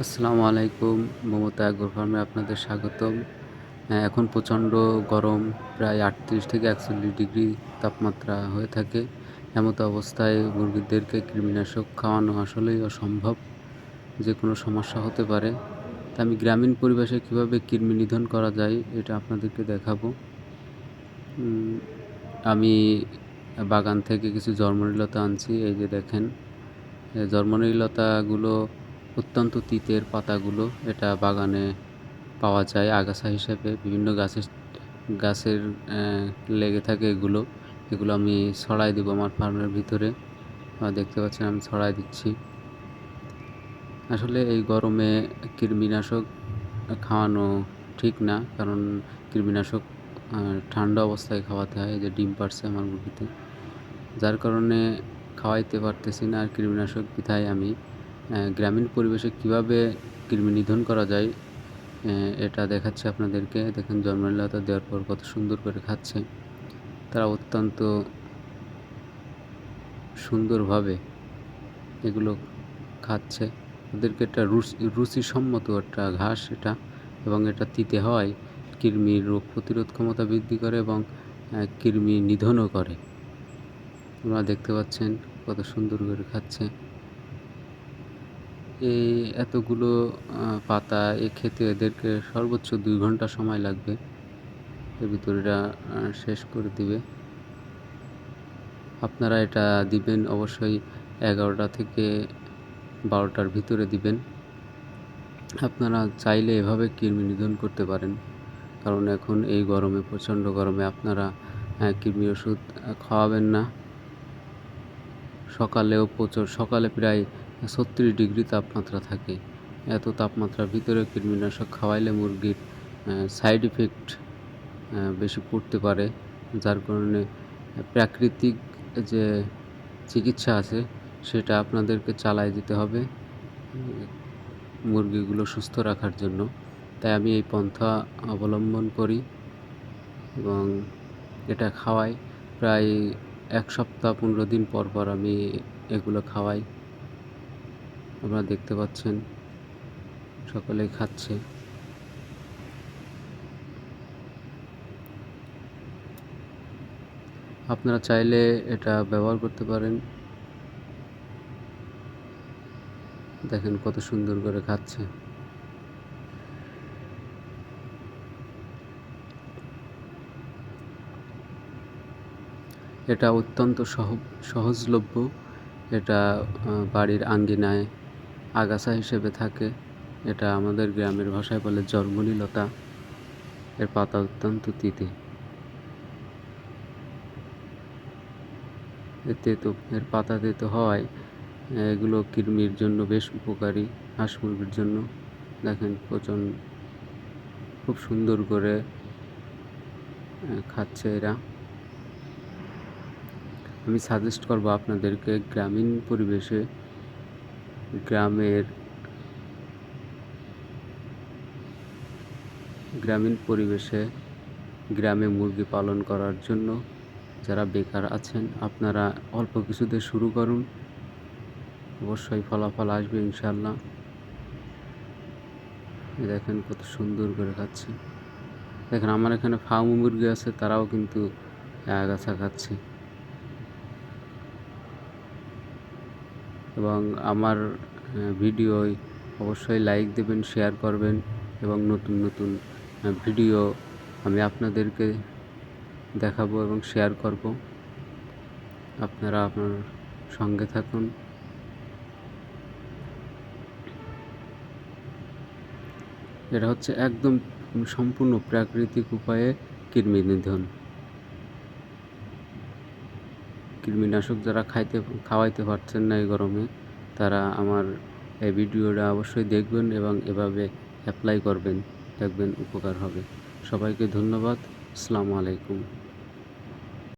আসসালামু আলাইকুম। মমতা এগ্রো ফার্মে আপনাদের স্বাগতম। এখন প্রচণ্ড গরম, প্রায় ৩৮ থেকে ৪১ ডিগ্রি তাপমাত্রা হয়ে থাকে। এমতো অবস্থায় মুরগিদেরকে কৃমিনাশক খাওয়ানো আসলেই অসম্ভব। যেকোনো সমস্যা হতে পারে। তা আমি গ্রামীণ পরিবেশে কীভাবে কৃমি নিধন করা যায় এটা আপনাদেরকে দেখাবো। উম আমি বাগান থেকে কিছু জর্মনি লতা আনছি। এই যে দেখেন, জর্মনি লতাগুলো অত্যন্ত তিতের পাতাগুলো। এটা বাগানে পাওয়া যায় আগাছা হিসেবে। বিভিন্ন গাছের লেগে থাকে এগুলো। এগুলো আমি ছড়াই দিব আমার ফার্মের ভিতরে। দেখতে পাচ্ছেন আমি ছড়াই দিচ্ছি। আসলে এই গরমে কৃমিনাশক খাওয়ানো ঠিক না, কারণ কৃমিনাশক ঠান্ডা অবস্থায় খাওয়াতে হয়। এই যে ডিম পাড়ছে আমার মুরগিতে, যার কারণে খাওয়াইতে পারতেছি না। আর কৃমিনাশক বিধায় আমি গ্রামীণ পরিবেশে কীভাবে কৃমি নিধন করা যায় এটা দেখাচ্ছি আপনাদেরকে। দেখেন জর্মনি লতা দেওয়ার পর কত সুন্দর করে খাচ্ছে। তারা অত্যন্ত সুন্দরভাবে এগুলো খাচ্ছে। ওদেরকে একটা রুচিসম্মত একটা ঘাস এটা, এবং এটা তিতে হওয়ায় কৃমির রোগ প্রতিরোধ ক্ষমতা বৃদ্ধি করে এবং কৃমি নিধনও করে। আপনারা দেখতে পাচ্ছেন কত সুন্দর করে খাচ্ছে। এই এতগুলো পাতা খেতে এদেরকে সর্বোচ্চ ২ ঘন্টা সময় লাগবে। এর ভিতরে এরা শেষ করে দিবে। আপনারা এটা দিবেন অবশ্যই ১১টা থেকে ১২টার ভিতরে দিবেন। আপনারা চাইলে এভাবে কৃমি নিধন করতে পারেন, কারণ এখন এই গরমে, প্রচণ্ড গরমে আপনারা কৃমি ওষুধ খাওয়াবেন না। সকালে প্রায় ৩৬ ডিগ্রি তাপমাত্রা থাকে। এত তাপমাত্রার ভিতরে কৃমিনাশক খাওয়াইলে মুরগির সাইড ইফেক্ট বেশি পড়তে পারে, যার কারণে প্রাকৃতিক যে চিকিৎসা আছে সেটা আপনাদেরকে চালায় যেতে হবে মুরগিগুলো সুস্থ রাখার জন্য। তাই আমি এই পন্থা অবলম্বন করি এবং এটা খাওয়াই। প্রায় ১ সপ্তাহ ১৫ দিন পর আমি এগুলো খাওয়াই। আপনারা দেখতে পাচ্ছেন সকলেই খাচ্ছে। আপনারা চাইলে এটা ব্যবহার করতে পারেন। দেখেন কত সুন্দর করে খাচ্ছে। এটা অত্যন্ত সহজলভ্য। এটা বাড়ির আঙ্গিনায় আগাছা হিসেবে থাকে। এটা আমাদের গ্রামের ভাষায় বলে জর্মনি লতা। এর পাতা অত্যন্ত তিতে। এর পাতা তেতো হওয়ায় এগুলো কৃমির জন্য বেশ উপকারী, হাঁস মুরগির জন্য। দেখেন খুব সুন্দর করে খাচ্ছে এরা। আমি সাজেস্ট করব আপনাদেরকে গ্রামীণ পরিবেশে গ্রামে মুরগি পালন করার জন্য। যারা বেকার আছেন আপনারা অল্প কিছুতে শুরু করুন, অবশ্যই ফলাফল আসবে ইনশাআল্লাহ। দেখেন কত সুন্দর করে খাচ্ছে। দেখেন আমার এখানে ফার্ম মুরগি আছে, তারাও কিন্তু আগাছা খাচ্ছে। এবং আমার ভিডিওয় অবশ্যই লাইক দেবেন, শেয়ার করবেন, এবং নতুন ভিডিও আমি আপনাদেরকে দেখাবো এবং শেয়ার করব। আপনারা আপনার সঙ্গে থাকুন। এটা হচ্ছে একদম সম্পূর্ণ প্রাকৃতিক উপায়ে কৃমি নিধন। কৃমিনাশক যারা খাওয়াইতে পারছেন না এই গরমে, তারা আমার এই ভিডিওটা অবশ্যই দেখবেন এবং এভাবে অ্যাপ্লাই করবেন, দেখবেন উপকার হবে। সবাইকে ধন্যবাদ। আসসালামু আলাইকুম।